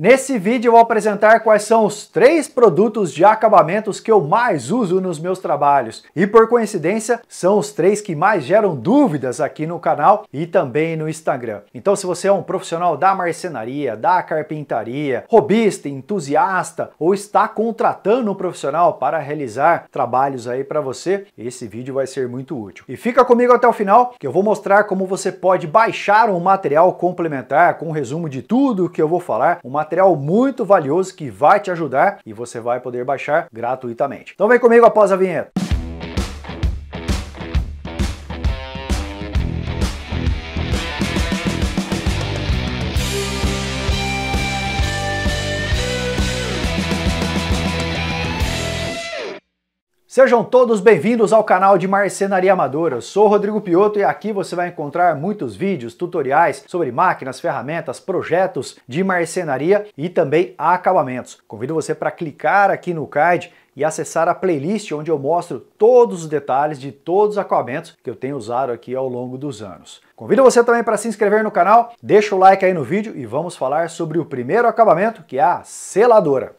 Nesse vídeo eu vou apresentar quais são os 3 produtos de acabamentos que eu mais uso nos meus trabalhos. E por coincidência, são os 3 que mais geram dúvidas aqui no canal e também no Instagram. Então se você é um profissional da marcenaria, da carpintaria, hobbyista, entusiasta ou está contratando um profissional para realizar trabalhos aí para você, esse vídeo vai ser muito útil. E fica comigo até o final que eu vou mostrar como você pode baixar um material complementar com um resumo de tudo que eu vou falar, um material muito valioso que vai te ajudar e você vai poder baixar gratuitamente. Então vem comigo após a vinheta. Sejam todos bem-vindos ao canal de Marcenaria Amadora. Eu sou o Rodrigo Piotto e aqui você vai encontrar muitos vídeos, tutoriais sobre máquinas, ferramentas, projetos de marcenaria e também acabamentos. Convido você para clicar aqui no card e acessar a playlist onde eu mostro todos os detalhes de todos os acabamentos que eu tenho usado aqui ao longo dos anos. Convido você também para se inscrever no canal, deixa o like aí no vídeo e vamos falar sobre o primeiro acabamento, que é a seladora.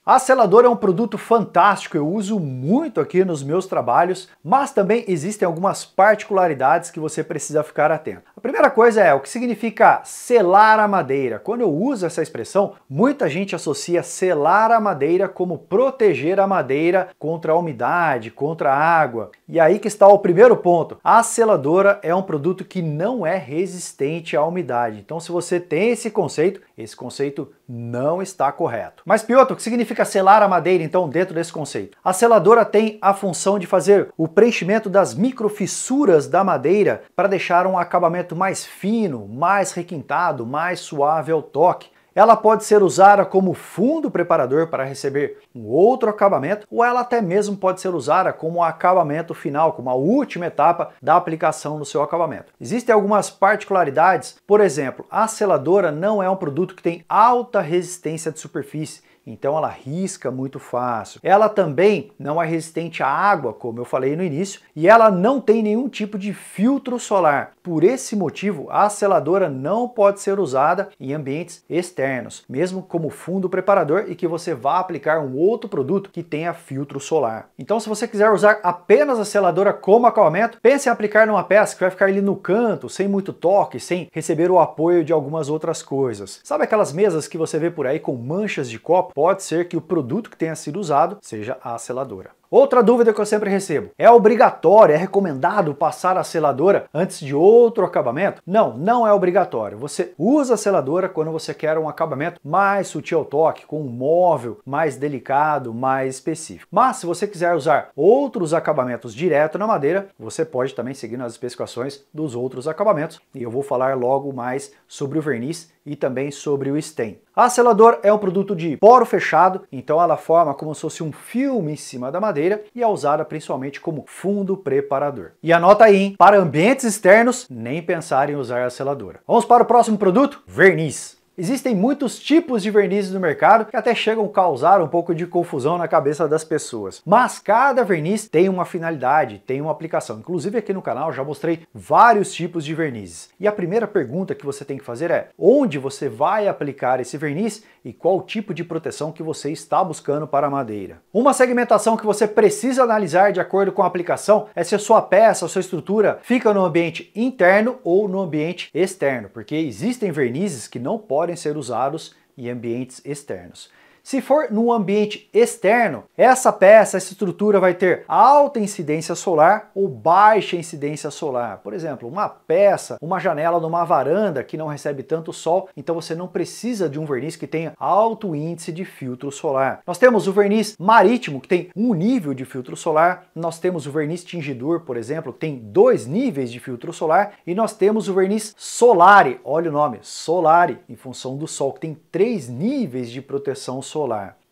A seladora é um produto fantástico, eu uso muito aqui nos meus trabalhos, mas também existem algumas particularidades que você precisa ficar atento. A primeira coisa é o que significa selar a madeira. Quando eu uso essa expressão, muita gente associa selar a madeira como proteger a madeira contra a umidade, contra a água. E aí que está o primeiro ponto. A seladora é um produto que não é resistente à umidade. Então se você tem esse conceito não está correto. Mas Piotto, o que significa selar a madeira então dentro desse conceito? A seladora tem a função de fazer o preenchimento das microfissuras da madeira para deixar um acabamento mais fino, mais requintado, mais suave ao toque. Ela pode ser usada como fundo preparador para receber um outro acabamento, ou ela até mesmo pode ser usada como acabamento final, como a última etapa da aplicação no seu acabamento. Existem algumas particularidades, por exemplo, a seladora não é um produto que tem alta resistência de superfície, então ela risca muito fácil. Ela também não é resistente à água, como eu falei no início, e ela não tem nenhum tipo de filtro solar. Por esse motivo, a seladora não pode ser usada em ambientes externos, mesmo como fundo preparador e que você vá aplicar um outro produto que tenha filtro solar. Então, se você quiser usar apenas a seladora como acabamento, pense em aplicar numa peça que vai ficar ali no canto, sem muito toque, sem receber o apoio de algumas outras coisas. Sabe aquelas mesas que você vê por aí com manchas de copo? Pode ser que o produto que tenha sido usado seja a seladora. Outra dúvida que eu sempre recebo: é obrigatório, é recomendado passar a seladora antes de outro acabamento? Não, não é obrigatório. Você usa a seladora quando você quer um acabamento mais sutil ao toque, com um móvel mais delicado, mais específico. Mas se você quiser usar outros acabamentos direto na madeira, você pode também seguir nas especificações dos outros acabamentos. E eu vou falar logo mais sobre o verniz e também sobre o stain. A seladora é um produto de poro fechado, então ela forma como se fosse um filme em cima da madeira e é usada principalmente como fundo preparador. E anota aí, hein? Para ambientes externos, nem pensar em usar a seladora. Vamos para o próximo produto? Verniz. Existem muitos tipos de vernizes no mercado que até chegam a causar um pouco de confusão na cabeça das pessoas. Mas cada verniz tem uma finalidade, tem uma aplicação. Inclusive aqui no canal já mostrei vários tipos de vernizes. E a primeira pergunta que você tem que fazer é: onde você vai aplicar esse verniz e qual tipo de proteção que você está buscando para a madeira? Uma segmentação que você precisa analisar de acordo com a aplicação é se a sua peça, a sua estrutura fica no ambiente interno ou no ambiente externo, porque existem vernizes que não podem ser usados em ambientes externos. Se for num ambiente externo, essa peça, essa estrutura vai ter alta incidência solar ou baixa incidência solar. Por exemplo, uma peça, uma janela numa varanda que não recebe tanto sol, então você não precisa de um verniz que tenha alto índice de filtro solar. Nós temos o verniz marítimo, que tem um nível de filtro solar. Nós temos o verniz tingidor, por exemplo, que tem 2 níveis de filtro solar. E nós temos o verniz solare, olha o nome, solare, em função do sol, que tem 3 níveis de proteção solar.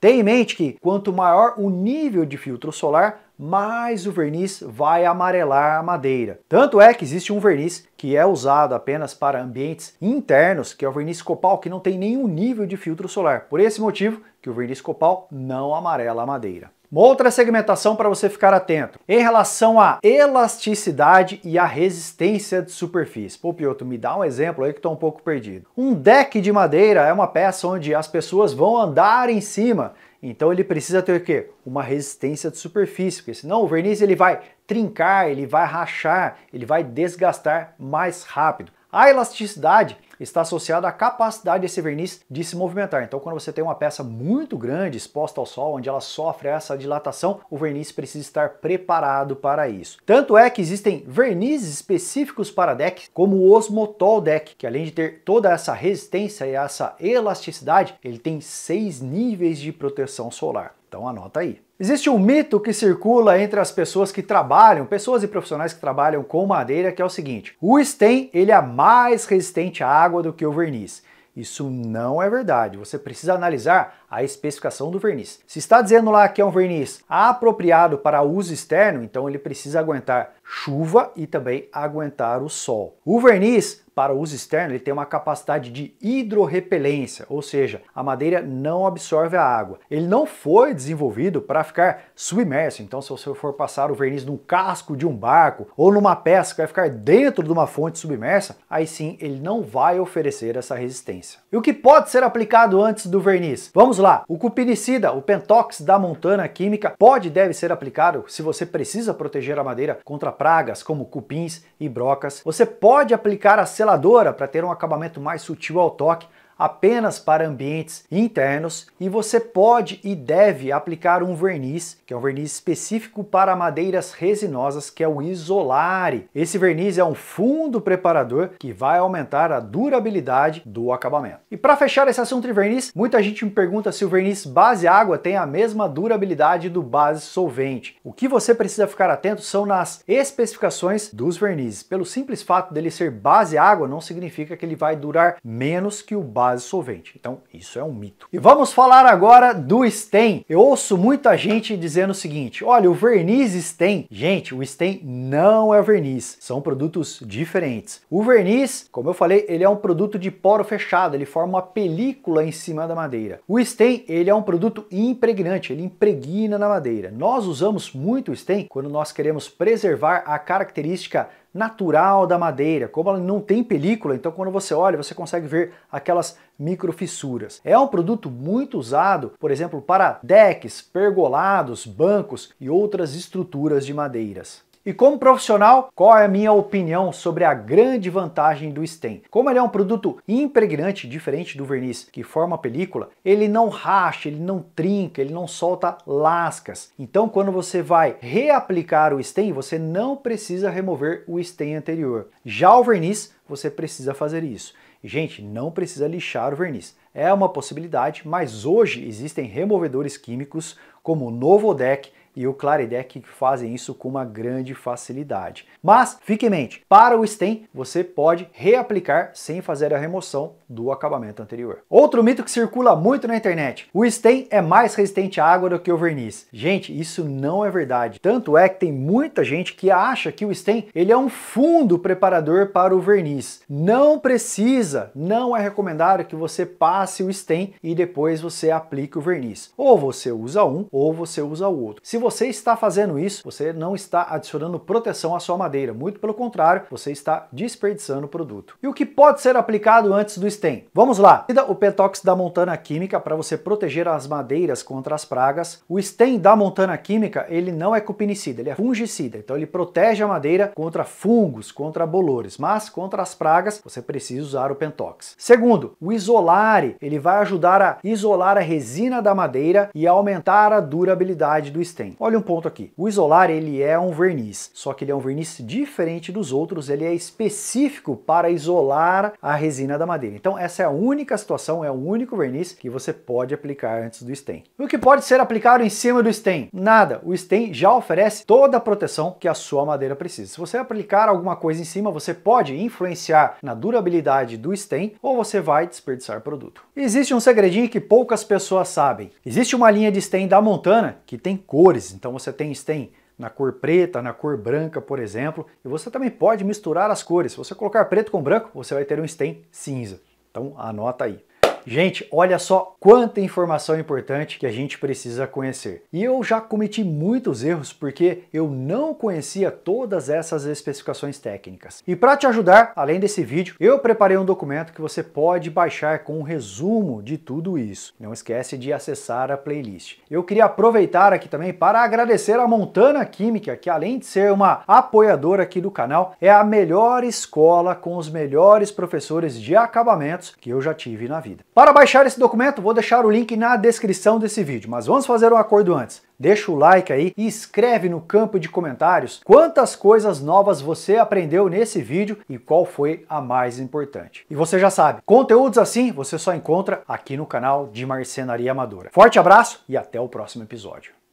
Tenha em mente que quanto maior o nível de filtro solar, mais o verniz vai amarelar a madeira. Tanto é que existe um verniz que é usado apenas para ambientes internos, que é o verniz Copal, que não tem nenhum nível de filtro solar. Por esse motivo que o verniz Copal não amarela a madeira. Uma outra segmentação para você ficar atento, em relação à elasticidade e à resistência de superfície. Pô, Piotr, me dá um exemplo aí que estou um pouco perdido. Um deck de madeira é uma peça onde as pessoas vão andar em cima, então ele precisa ter o quê? Uma resistência de superfície, porque senão o verniz ele vai trincar, ele vai rachar, ele vai desgastar mais rápido. A elasticidade está associada à capacidade desse verniz de se movimentar. Então, quando você tem uma peça muito grande exposta ao sol, onde ela sofre essa dilatação, o verniz precisa estar preparado para isso. Tanto é que existem vernizes específicos para deck, como o Osmotol Deck, que além de ter toda essa resistência e essa elasticidade, ele tem 6 níveis de proteção solar. Então anota aí. Existe um mito que circula entre as pessoas que trabalham, pessoas e profissionais que trabalham com madeira, que é o seguinte: o stain ele é mais resistente à água do que o verniz. Isso não é verdade. Você precisa analisar a especificação do verniz. Se está dizendo lá que é um verniz apropriado para uso externo, então ele precisa aguentar chuva e também aguentar o sol. O verniz para uso externo ele tem uma capacidade de hidrorrepelência, ou seja, a madeira não absorve a água. Ele não foi desenvolvido para ficar submerso, então se você for passar o verniz num casco de um barco ou numa peça que vai ficar dentro de uma fonte submersa, aí sim ele não vai oferecer essa resistência. E o que pode ser aplicado antes do verniz? Vamos lá, o cupinicida, o Pentox da Montana Química, pode e deve ser aplicado se você precisa proteger a madeira contra pragas como cupins e brocas. Você pode aplicar a seladora para ter um acabamento mais sutil ao toque, apenas para ambientes internos, e você pode e deve aplicar um verniz, que é um verniz específico para madeiras resinosas, que é o Isolare. Esse verniz é um fundo preparador que vai aumentar a durabilidade do acabamento. E para fechar esse assunto de verniz, muita gente me pergunta se o verniz base água tem a mesma durabilidade do base solvente. O que você precisa ficar atento são nas especificações dos vernizes. Pelo simples fato dele ser base água, não significa que ele vai durar menos que o base solvente. Então, isso é um mito. E vamos falar agora do stain. Eu ouço muita gente dizendo o seguinte: olha, o verniz stain. Gente, o stain não é verniz. São produtos diferentes. O verniz, como eu falei, ele é um produto de poro fechado. Ele forma uma película em cima da madeira. O stain, ele é um produto impregnante. Ele impregna na madeira. Nós usamos muito o stain quando nós queremos preservar a característica natural da madeira. Como ela não tem película, então quando você olha, você consegue ver aquelas microfissuras. É um produto muito usado, por exemplo, para decks, pergolados, bancos e outras estruturas de madeiras. E como profissional, qual é a minha opinião sobre a grande vantagem do stain? Como ele é um produto impregnante, diferente do verniz que forma película, ele não racha, ele não trinca, ele não solta lascas. Então quando você vai reaplicar o stain, você não precisa remover o stain anterior. Já o verniz, você precisa fazer isso. Gente, não precisa lixar o verniz. É uma possibilidade, mas hoje existem removedores químicos como o Novodec e o Claridec que fazem isso com uma grande facilidade. Mas fique em mente, para o stain você pode reaplicar sem fazer a remoção do acabamento anterior. Outro mito que circula muito na internet: o stain é mais resistente à água do que o verniz. Gente, isso não é verdade. Tanto é que tem muita gente que acha que o stain ele é um fundo preparador para o verniz. Não precisa, não é recomendado que você passe o stain e depois você aplique o verniz. Ou você usa um ou você usa o outro. Se você está fazendo isso, você não está adicionando proteção à sua madeira, muito pelo contrário, você está desperdiçando o produto. E o que pode ser aplicado antes do stain? Vamos lá! O Pentox da Montana Química para você proteger as madeiras contra as pragas. O stain da Montana Química, ele não é cupinicida, ele é fungicida, então ele protege a madeira contra fungos, contra bolores, mas contra as pragas você precisa usar o Pentox. Segundo, o Isolare, ele vai ajudar a isolar a resina da madeira e aumentar a durabilidade do stain. Olha um ponto aqui, o Isolare ele é um verniz, só que ele é um verniz diferente dos outros, ele é específico para isolar a resina da madeira. Então essa é a única situação, é o único verniz que você pode aplicar antes do stain. O que pode ser aplicado em cima do stain? Nada, o stain já oferece toda a proteção que a sua madeira precisa. Se você aplicar alguma coisa em cima, você pode influenciar na durabilidade do stain ou você vai desperdiçar produto. Existe um segredinho que poucas pessoas sabem. Existe uma linha de stain da Montana que tem cores, então você tem stain na cor preta, na cor branca, por exemplo, e você também pode misturar as cores. Se você colocar preto com branco, você vai ter um stain cinza. Então anota aí. Gente, olha só quanta informação importante que a gente precisa conhecer. E eu já cometi muitos erros porque eu não conhecia todas essas especificações técnicas. E para te ajudar, além desse vídeo, eu preparei um documento que você pode baixar com um resumo de tudo isso. Não esquece de acessar a playlist. Eu queria aproveitar aqui também para agradecer a Montana Química, que além de ser uma apoiadora aqui do canal, é a melhor escola com os melhores professores de acabamentos que eu já tive na vida. Para baixar esse documento, vou deixar o link na descrição desse vídeo, mas vamos fazer um acordo antes. Deixa o like aí e escreve no campo de comentários quantas coisas novas você aprendeu nesse vídeo e qual foi a mais importante. E você já sabe, conteúdos assim você só encontra aqui no canal de Marcenaria Amadora. Forte abraço e até o próximo episódio.